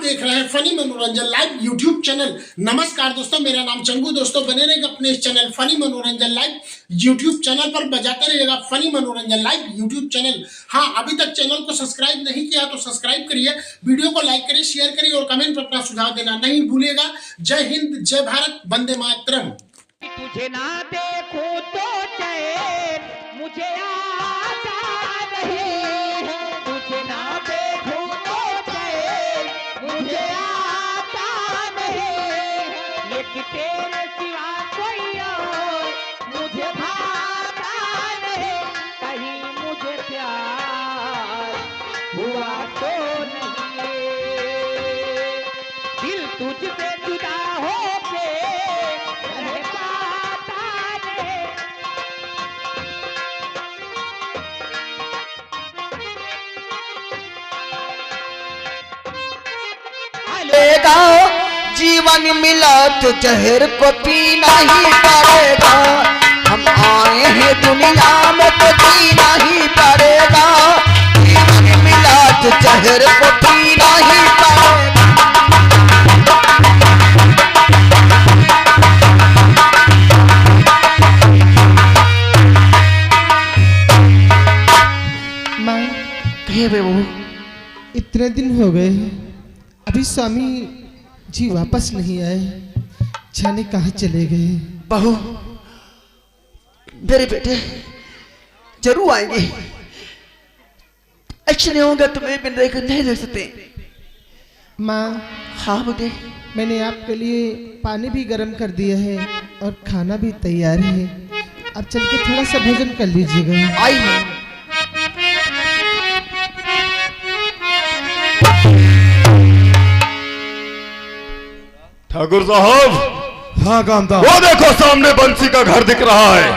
देख रहे हैं फनी मनोरंजन लाइव यूट्यूब चैनल। नमस्कार दोस्तों, मेरा नाम चंगू। दोस्तों बने रहेगा अपने इस चैनल फनी मनोरंजन लाइव यूट्यूब चैनल पर, बजाते रहिएगा फनी मनोरंजन लाइव यूट्यूब चैनल। हाँ, अभी तक चैनल को सब्सक्राइब नहीं किया तो सब्सक्राइब करिए, वीडियो को लाइक करिए, शेयर करिए और कमेंट पर अपना सुझाव देना नहीं भूलिएगा। जय हिंद, जय भारत, वंदे मातरम। तुझे ना देखूं तो चैन मुझे आता नहीं है, तुझे ना देखूं तो चैन मुझे आता नहीं है, ये कि तेरे सिवा कोई और मुझे भाता नहीं, कहीं मुझे प्यार हुआ तो नहीं, दिल तुझसे जुदा होके जीवन मिला तो जहर को पीना ही पड़ेगा, हम आए हैं दुनिया में तो जीना ही पड़ेगा, जीवन मिला तो जहर को पीना ही पड़ेगा। माँ कहे वो इतने दिन हो गए, अभी स्वामी जी वापस नहीं आए, जाने कहाँ चले गए। बहू, मेरे बेटे जरूर आएंगे, अच्छा नहीं होगा तुम्हें बिन रहकर नहीं रह सकते। माँ, हाँ बेटे, मैंने आपके लिए पानी भी गर्म कर दिया है और खाना भी तैयार है, अब चल के थोड़ा सा भोजन कर लीजिएगा। आई है। ठाकुर साहब, हाँ कांता। वो देखो सामने बंसी का घर दिख रहा है,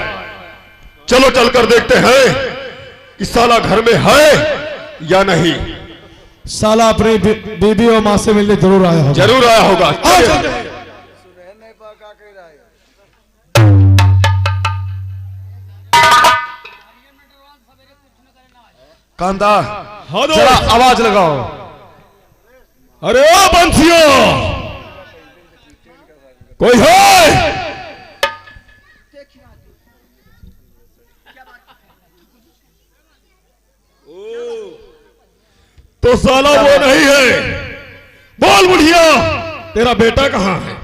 चलो चलकर देखते हैं कि साला घर में है या नहीं। साला अपनी बीबी और माँ से मिलने जरूर आया होगा। जरूर आया होगा। कांता, हाँ दो। जरा आवाज लगाओ। अरे ओ बंसियों, कोई है? तो साला वो नहीं है। बोल बुढ़िया, तेरा बेटा कहाँ है?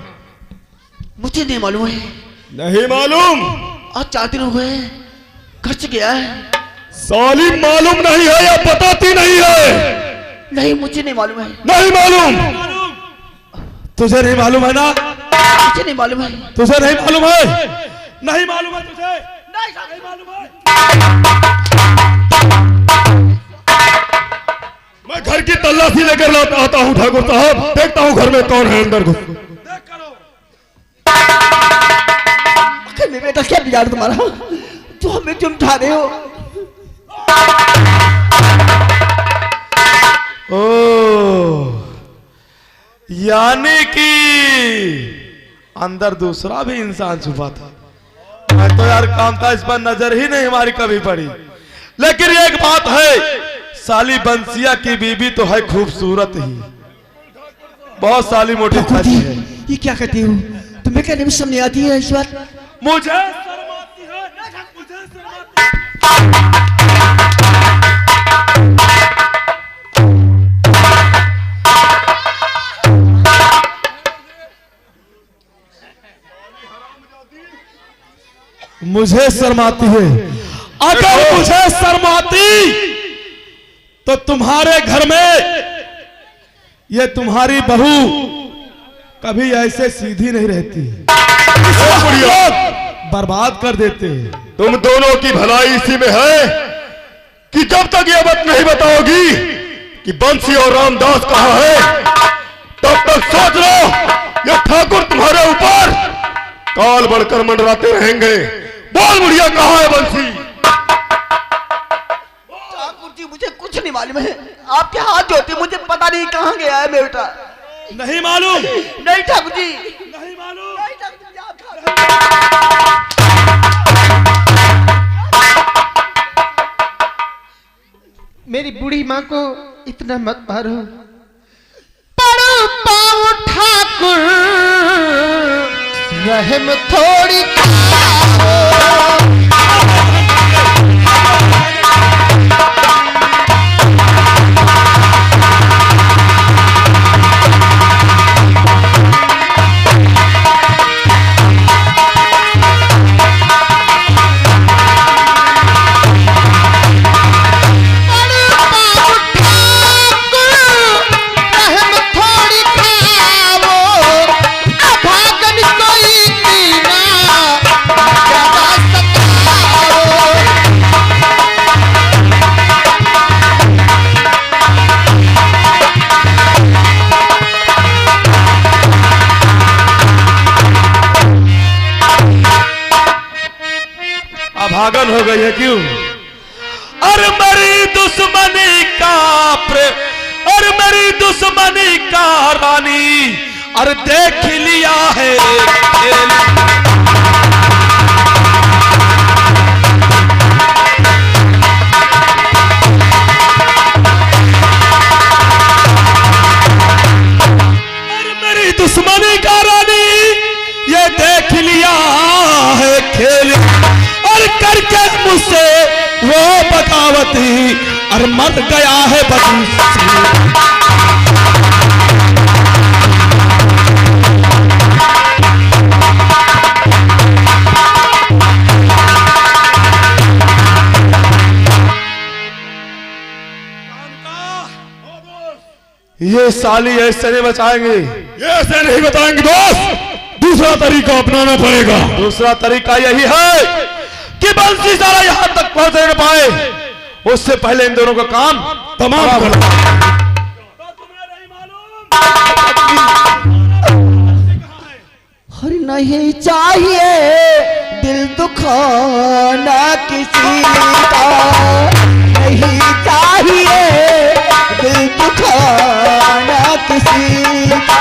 मुझे नहीं मालूम है। नहीं मालूम? आज 4 दिन हो गए, घर से गया है। साली मालूम नहीं है या बताती नहीं है? नहीं, मुझे नहीं मालूम है। नहीं मालूम? तुझे नहीं मालूम है ना? मुझे नहीं मालूम है। तुझे नहीं मालूम है? नहीं मालूम है तुझे? नहीं मालूम है? मैं घर की तलाशी लेकर आता हूँ ठाकुर साहब, देखता हूँ घर में कौन है अंदर घुस। मेरे बेटा क्या बिगाड़ तुम्हारा जो हमें तुम उठा रहे हो? ओ, यानी कि अंदर दूसरा भी इंसान छुपा था। मैं तो यार कांता इस पर नजर ही नहीं हमारी कभी पड़ी। लेकिन एक बात है, साली बंसिया की बीबी तो है खूबसूरत ही, बहुत साली मोटी खाती है। ये क्या कहती हो? तुम्हें कहने में समझ नहीं आती है इस बात? मुझे शर्म आती है, मुझे शर्म मुझे शर्माती है। अगर मुझे शर्माती तो तुम्हारे घर में ये तुम्हारी बहू कभी ऐसे सीधी नहीं रहती, बर्बाद कर देते हैं। तुम दोनों की भलाई इसी में है कि जब तक ये बात नहीं बताओगी कि बंसी और रामदास कहाँ है, तब तक सोच लो ये ठाकुर तुम्हारे ऊपर काल बढ़कर मंडराते रहेंगे। बोल बुढ़िया, कहाँ है बंसी? ठाकुर जी, मुझे कुछ नहीं मालूम है, आपके हाथ जोड़ते, मुझे पता नहीं कहाँ गया है मेरा बेटा। नहीं मालूम? नहीं ठाकुर जी, नहीं मालूम? नहीं ठाकुर जी, आप मेरी बूढ़ी माँ को इतना मत मारो। पढ़ो रहम थोड़ी खाओ। रहम थोड़ी खाओ, अभागन कोई कीना ज्यादा सताओ। अभागन हो गई है क्यों? अरे मेरी दुश्मनी का अरे मेरी दुश्मनी का रानी, अरे देख लिया है खेल। अरे मेरी दुश्मनी का रानी, ये देख लिया है खेल। और करके मुझसे वो बगावती, और मर गया है बदूसी। ये साली ऐसे नहीं बचाएंगे। ये ऐसे नहीं बताएंगे दोस्त, दूसरा तरीका अपनाना पड़ेगा। दूसरा तरीका यही है कि बंसी साला यहां तक पहुंच न पाए, उससे पहले इन दोनों का काम तमाम कर हर नहीं चाहिए दिल दुखाना किसी का, नहीं चाहिए दिल दुखाना किसी का।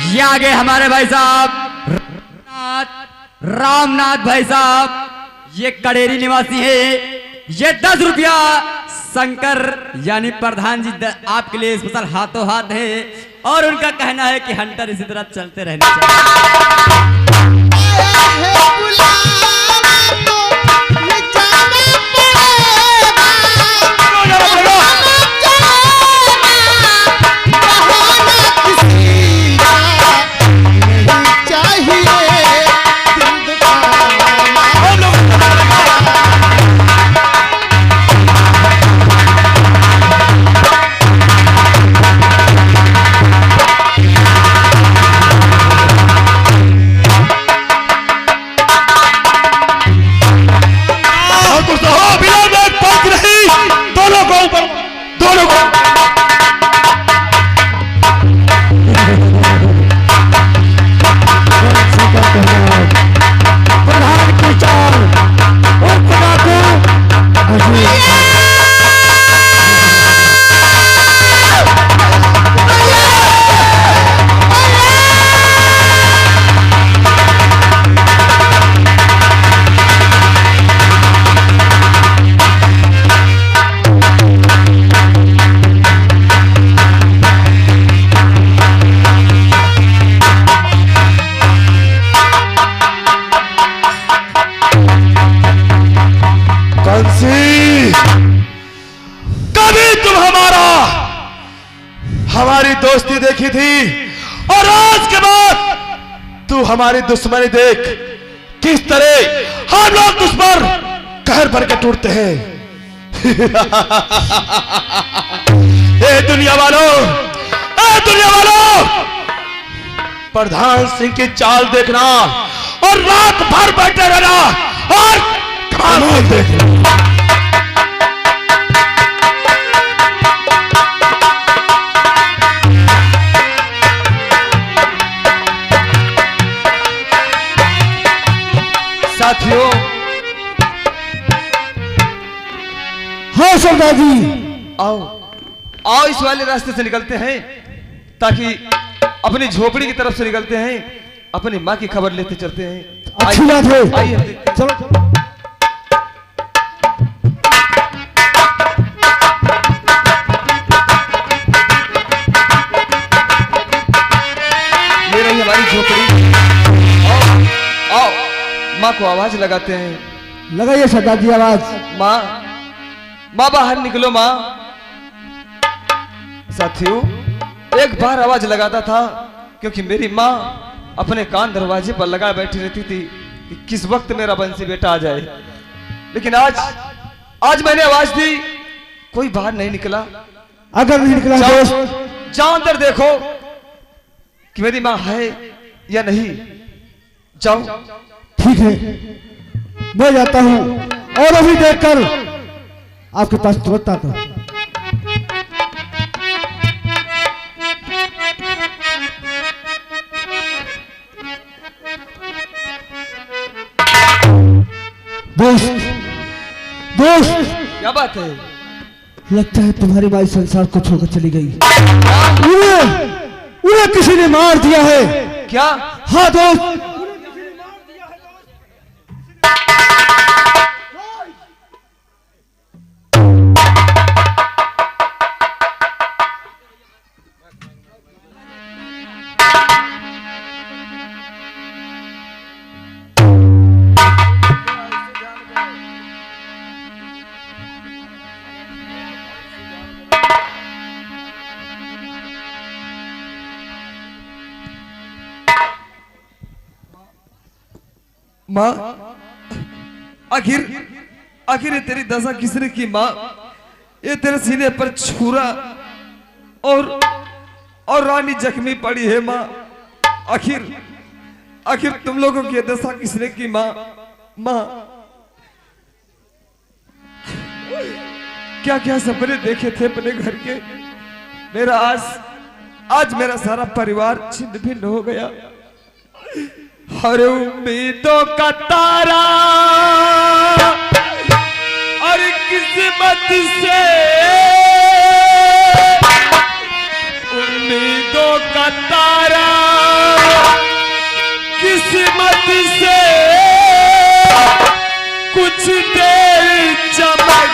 ये आगे हमारे भाई साहब रामनाथ भाई साहब, ये कड़ेरी निवासी है। ये 10 रुपया शंकर यानी प्रधान जी आपके लिए स्पेशल हाथों हाथ है, और उनका कहना है कि हंटर इसी तरह चलते रहने चाहिए। हमारी दोस्ती देखी थी, और आज के बाद तू हमारी दुश्मनी देख। किस तरह हम लोग तुझ पर कहर भर के टूटते हैं। ए दुनिया वालों, प्रधान सिंह की चाल देखना और रात भर बैठे रहना और कमाल देखना। दादाजी। आओ आओ, इस वाले रास्ते से निकलते हैं, ताकि अपनी झोपड़ी की तरफ से निकलते हैं, अपनी माँ की खबर लेते चलते हैं। अच्छी बात है, आइए हम देखते हैं। चलो चलो। ये रही हमारी झोपड़ी। आओ आओ, माँ को आवाज लगाते हैं। लगाइए सरदार जी आवाज। माँ माँ बाहर निकलो माँ। साथियों, एक बार आवाज लगाता था क्योंकि मेरी माँ अपने कान दरवाजे पर लगा बैठी रहती थी कि किस वक्त मेरा बंसी बेटा आ जाए, लेकिन आज मैंने आवाज दी, कोई बाहर नहीं निकला। अगर नहीं निकला दोस्त, जाओ अंदर देखो कि मेरी माँ है या नहीं। जाओ। ठीक है, मैं जाता हूँ और अभी देखकर आपके पास तुरंत आता हूँ। दोस्त दोस्त, क्या बात है? लगता है तुम्हारी माँ इस संसार को छोड़कर चली गई। उन्हें किसी ने मार दिया है। क्या? हाँ दोस्त, माँ, आखिर ये तेरी दशा किसने की माँ? ये तेरे सीने पर छुरा और रानी जख्मी पड़ी है माँ। आखिर तुम लोगों की ये दशा किसने की माँ? माँ, क्या क्या सपने देखे थे अपने घर के। मेरा आज मेरा सारा परिवार छिन्न भिन्न हो गया। हर उम्मीदों का तारा और किस्मत से, उम्मीदों का तारा किस्मत से कुछ देर चमक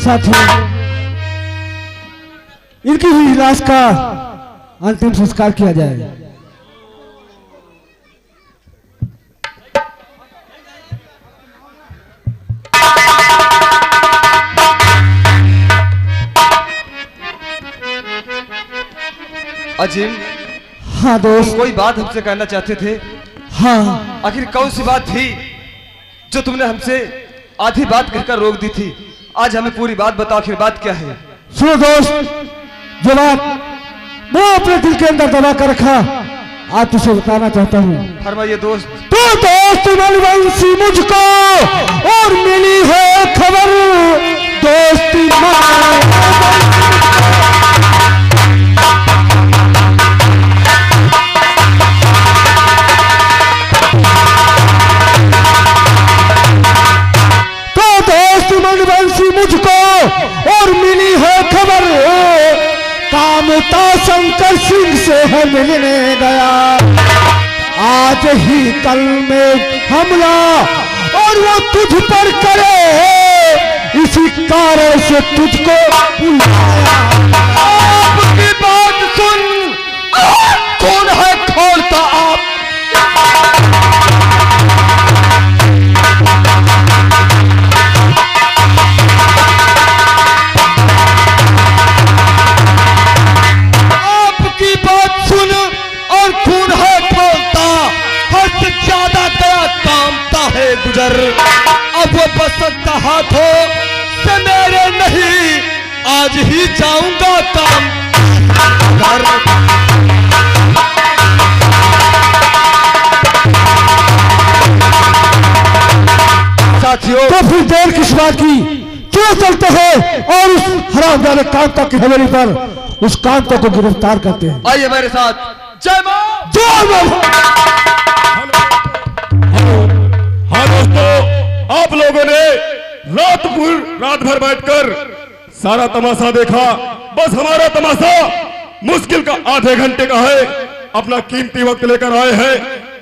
साथियों, इनकी हुई लाश का अंतिम संस्कार किया जाए। अजीम, हाँ दोस्त। कोई बात हमसे कहना चाहते थे? हाँ, आखिर कौन सी बात थी जो तुमने हमसे आधी बात कहकर रोक दी थी? आज हमें पूरी बात बताओ, आखिर बात क्या है? सुनो दोस्त, जो बात मैं अपने दिल के अंदर दबा कर रखा, आज तुझसे बताना चाहता हूँ। फरमाइए दोस्त। तो दोस्त मनवंशी मुझको और मिली है खबर, दोस्ती मनवंशी मुझको और मिली है खबर, कामता शंकर सिंह से है मिलने गया, आज ही कल में हमला और वो तुझ पर करे, इसी कारण से तुझको बुलाया। आपकी बात सुन, कौन है खोलता आप? गुजर अब वो बसंता हाथों से मेरे नहीं, आज ही जाऊंगा काम घर। साथियों तो फिर देर किस बात की, क्यों चलते हैं और उस हरामजादे कांता की हवेली पर उस कांता को गिरफ्तार करते हैं। आइए मेरे साथ। जय मां। जय मां। दोस्तों, आप लोगों ने रात भर बैठकर सारा तमाशा देखा। बस हमारा तमाशा मुश्किल का आधे घंटे का है, अपना कीमती वक्त लेकर आए हैं।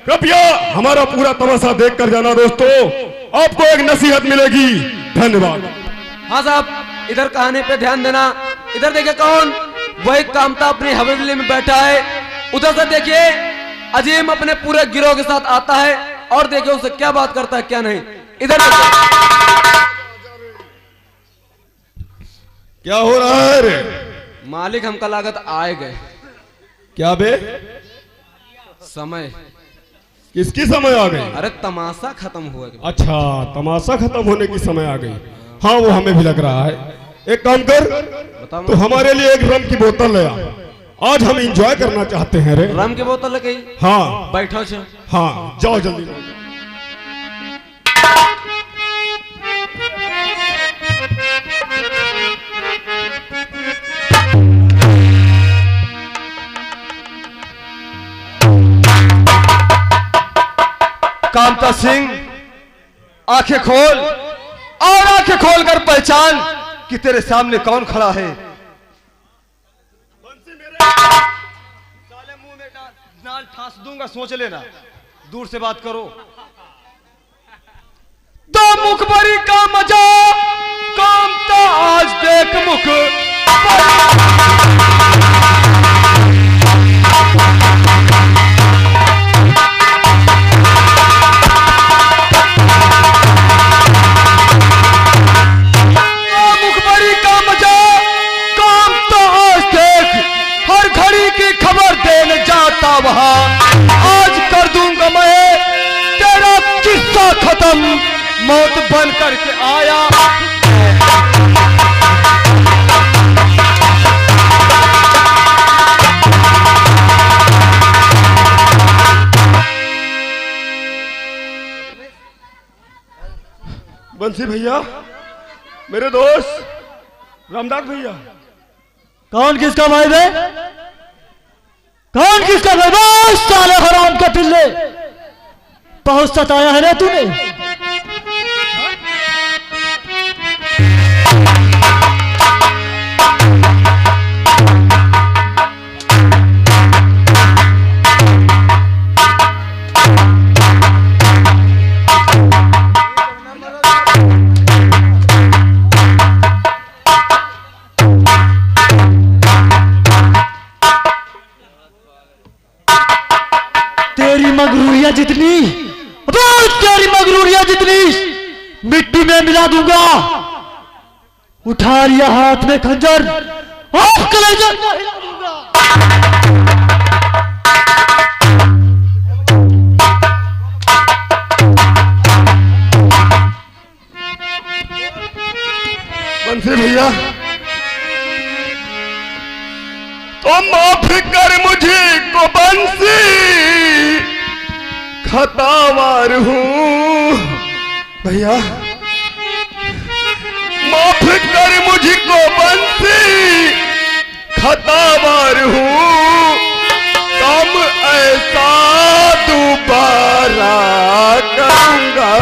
कृपया हमारा पूरा तमाशा देखकर जाना दोस्तों, आपको एक नसीहत मिलेगी। धन्यवाद। हाँ साहब, इधर कहानी पे ध्यान देना। इधर देखिए कौन, वही कामता अपनी हवेली में बैठा है। उधर से देखिए अजीम अपने पूरे गिरोह के साथ आता है और देखिए उससे क्या बात करता है क्या नहीं। इधर क्या हो रहा है रे? मालिक हमका लागत आए गए। क्या बे? समय किसकी समय आ गई? अरे तमाशा खत्म हुआ। अच्छा, तमाशा खत्म होने की समय आ गई। हाँ, वो हमें भी लग रहा है। एक काम कर, तो हमारे लिए एक रम की बोतल ले आ। आज हम एंजॉय करना चाहते हैं रे। रम की बोतल लगी? हाँ बैठो छे। हाँ, जाओ जल्दी। कामता सिंह, आंखें खोल और आंखें खोलकर पहचान कि तेरे सामने कौन खड़ा है। साले मुंह में नाल ठास दूंगा, सोच लेना। दूर से बात करो। दो मुखबरी का मजा, कामता आज देख मुख। मुखबरी का मजा, कामता आज देख, हर घड़ी की खबर देने जाता वहां। आज कर दूंगा मैं तेरा किस्सा खत्म, मौत बन करके आया। बंसी भैया, मेरे दोस्त रामदास भैया। कौन किसका भाई बे? कौन किसका भाई? बस साले हराम के पिल्ले, बहुत सताया है ना तूने। तेरी मगरूरिया जितनी, तेरी मगरूरिया जितनी मिट्टी में मिला दूंगा। उठा लिया हाथ में खंजर और कलेजा में हिला दूंगा। बंसी भैया, तो माफ कर मुझे को को बंसी खतावार हूँ भैया, माफ कर मुझको बंसी खतावार हूँ, कम ऐसा दोबारा करूँगा।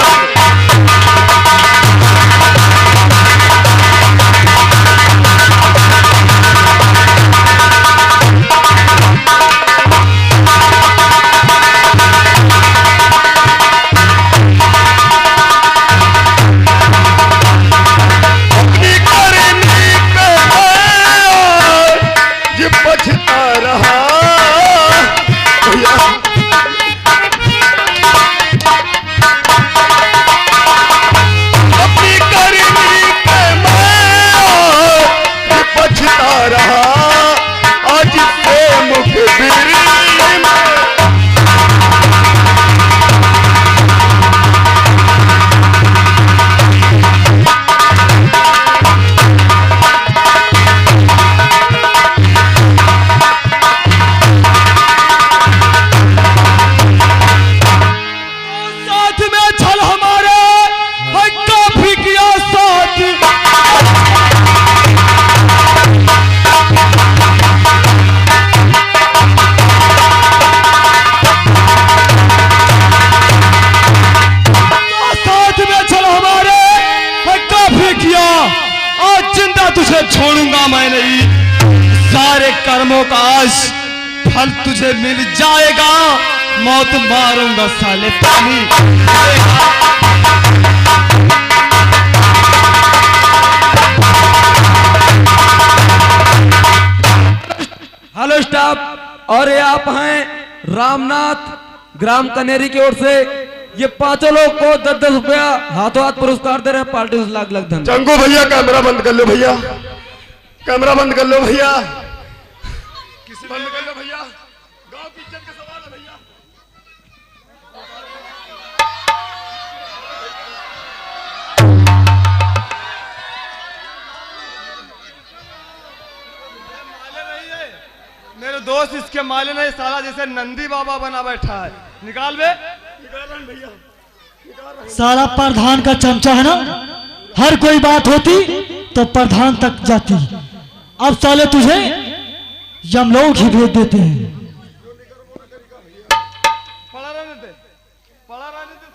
पछता रहा भैया, अपनी करनी पे मैं पछता रहा, आज से मुखबिर में तुझे छोड़ूंगा मैं नहीं, सारे कर्मों का आज फल तुझे मिल जाएगा, मौत मारूंगा साले पानी। हेलो स्टाफ, और ये आप हैं रामनाथ ग्राम कनेरी की ओर से, ये पांचों लोग को 10-10 रुपया हाथों हाथ पुरस्कार दे रहे हैं, पार्टी उस लाख धन। चंगू भैया कैमरा बंद कर लो भैया, कैमरा बंद कर लो भैया, बंद कर लो भैया, गांव की इज्जत का सवाल है भैया। मेरे दोस्त इसके माले नहीं, साला जैसे नंदी बाबा बना बैठा है, निकाल बे। भैया साला प्रधान का चमचा है ना, हर कोई बात होती तो प्रधान तक जाती, अब साले तुझे यमलोक ही भेज देते हैं। पड़ा रहने दे, पड़ा रहने दे,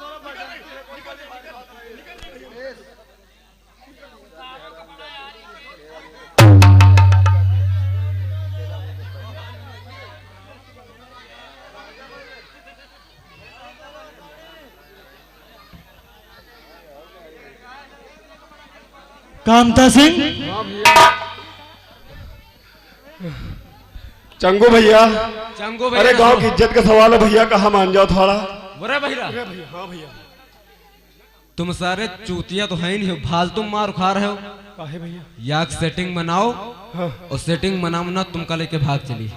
कामता सिंह, चंगू भैया, चंगू भैया, अरे गांव की इज्जत का सवाल है भैया, कहाँ मान जाओ थोड़ा। बुरा भैया, हाँ भैया, तुम सारे चूतिया तो है ही नहीं हो, फालतू मार खा रहे हो। काहे भैया? या सेटिंग बनाओ, हाँ। और सेटिंग बनाना तुम कल के भाग चली।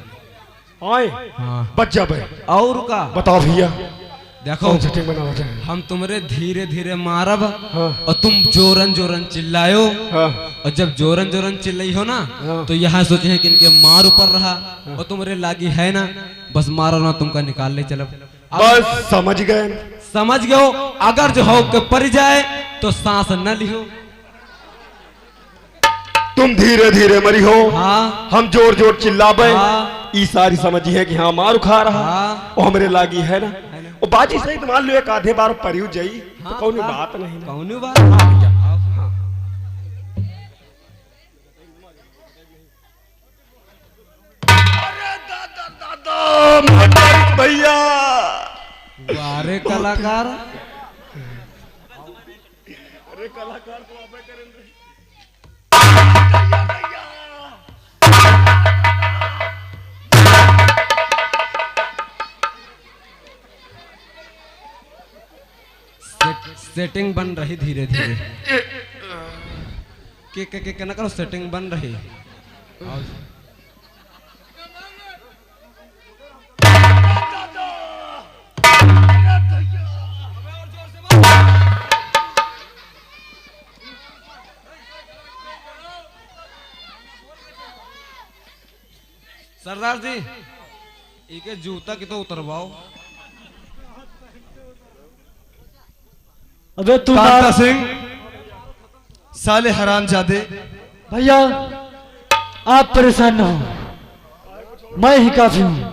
आए हाँ, बच जा भाई, और का बताओ भैया, देखो कौन सेटिंग बनाओ जाए? हम तुम्हारे धीरे धीरे मारब, हाँ। और तुम जोरन जोरन चिल्लायो, हाँ। और जब जोरन जोरन चिल्लाई हो ना, हाँ। तो यहाँ सोचे हैं कि इनके मार ऊपर रहा, और तुम्हारे लागी है ना, बस मारो ना, तुमका निकाल ले चलो। बस समझ गए, समझ गए हो, अगर जो हो के पड़ जाए तो सांस न लियो। तुम धीरे धीरे मरी हो, हाँ। हम जोर जोर चिल्लाबे, हाँ। ई सारी समझी है कि हाँ मार खा रहा, हाँ। और हमरे लागी है ना, और बाजी सही तो मान लो एक आधे बार परियो जाई, तो हाँ, कौन हाँ। बात नहीं ना। कौन बात? हाँ भैया, हाँ। दादा भैया, अरे कलाकार, अरे कलाकार तो आप करेंगे। सेटिंग बन रही धीरे धीरे, के ना करो, सेटिंग बन रही। सरदार जी, एक जूता की तो उतरवाओ। अबे तू कांता सिंह साले हरामजादे। भैया आप परेशान ना हो, मैं ही काफी हूँ।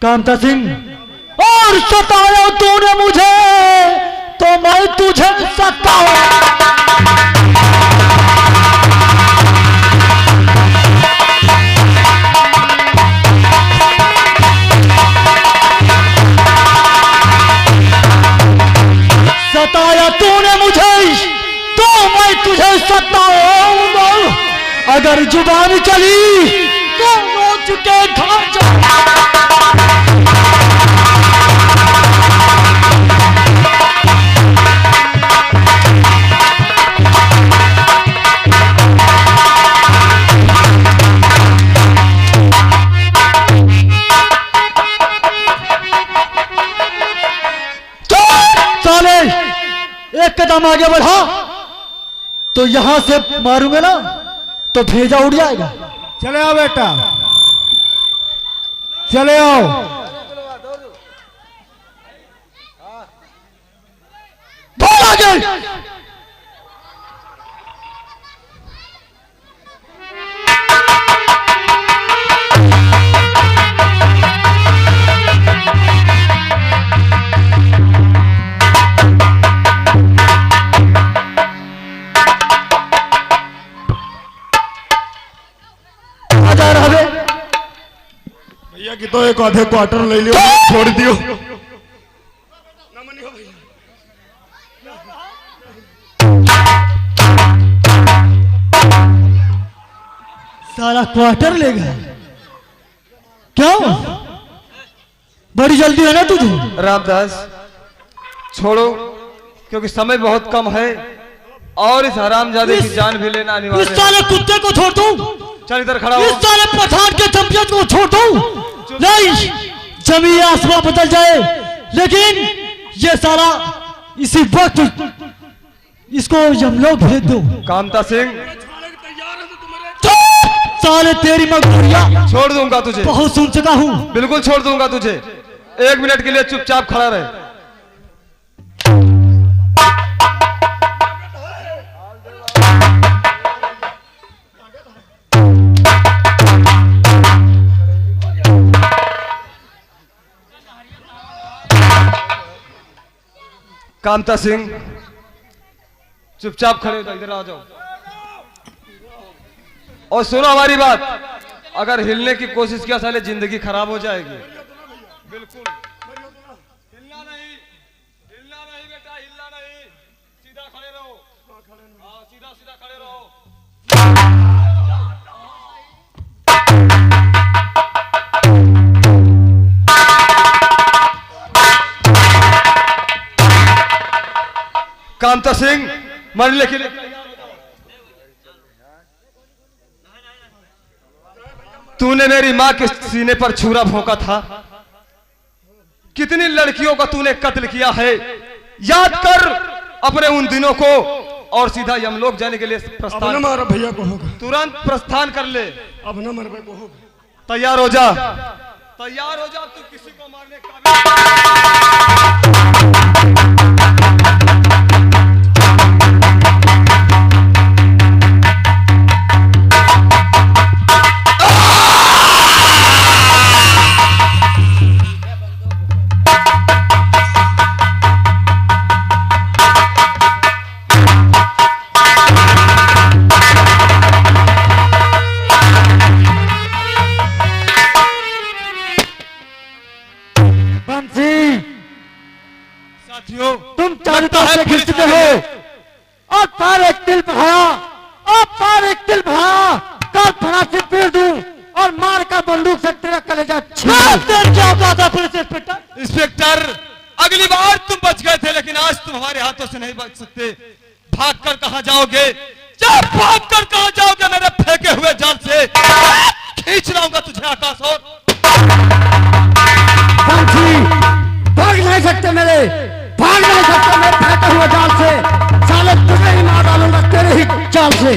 कांता सिंह, और सताया तूने मुझे तो मैं तुझे सताऊं। सताया तूने मुझे तो मैं तुझे सताऊंगा। अगर जुबान चली तो नोच के घर जा। साले एक कदम आगे बढ़ा तो यहां से मारूंगा ना तो भेजा उड़ जाएगा। चले आओ बेटा, चले आओ। बोल आगे। भैया की तो एक आधे क्वार्टर ले लियो, छोड़ दियो। सारा क्वार्टर लेगा क्यों? बड़ी जल्दी है ना तुझे? रामदास छोड़ो, क्योंकि समय बहुत कम है और इस हरामजादे की जान भी लेना अनिवार्य इस है। साले कुत्ते को छोड़ दूं? चल इधर खड़ा हो। इस साले पठान के चंपियन को छोड़ दूं? नहीं, जमीन आसमां बदल जाए लेकिन ये सारा इसी वक्त इसको यमलोक भेज दो। कांता सिंह साले तेरी मगरुरिया छोड़ दूंगा तुझे, बहुत सुन चुका हूँ। बिल्कुल छोड़ दूंगा तुझे। 1 मिनट के लिए चुपचाप खड़ा रहे। कांता सिंह चुपचाप खड़े हो जाओ, इधर आ जाओ और सुनो हमारी बात। अगर हिलने की कोशिश किया साले जिंदगी खराब हो जाएगी। बिल्कुल हिलना नहीं, हिलना नहीं बेटा, हिलना नहीं। सीधा खड़े रहो, हाँ सीधा सीधा खड़े रहो। कांता सिंह मरने के लिए तूने मेरी मां के सीने पर छुरा भोंका था। कितनी लड़कियों का तूने कत्ल किया है, याद कर अपने उन दिनों को और सीधा यमलोक जाने के लिए प्रस्थान। अब न मारा भैया को होगा, तुरंत प्रस्थान कर ले। अब न मरवे को होगा। तैयार हो जा, तैयार हो जा। तू किसी को मारने का साथियों, तुम चारों तरफ से घिस चुके हो और पार एक तिल बढ़ाया और पार एक तिल बढ़ाया। कल फना से पेड़ दूं और मार का बंदूक से तेरा कलेजा छीन। क्या बात है पुलिस इंस्पेक्टर? इंस्पेक्टर, अगली बार तुम बच गए थे लेकिन आज तुम हमारे हाथों से नहीं बच सकते। भागकर कहां जाओगे? जब भागकर कहां जाओगे? मेरे फेंके हुए जाल से खींच लाऊंगा तुझे आकाश और। भाग नहीं सकते मेरे, भाग नहीं सकते मेरे फेंके हुए जाल से। साले तुझे ही मार डालूंगा तेरे ही जाल से।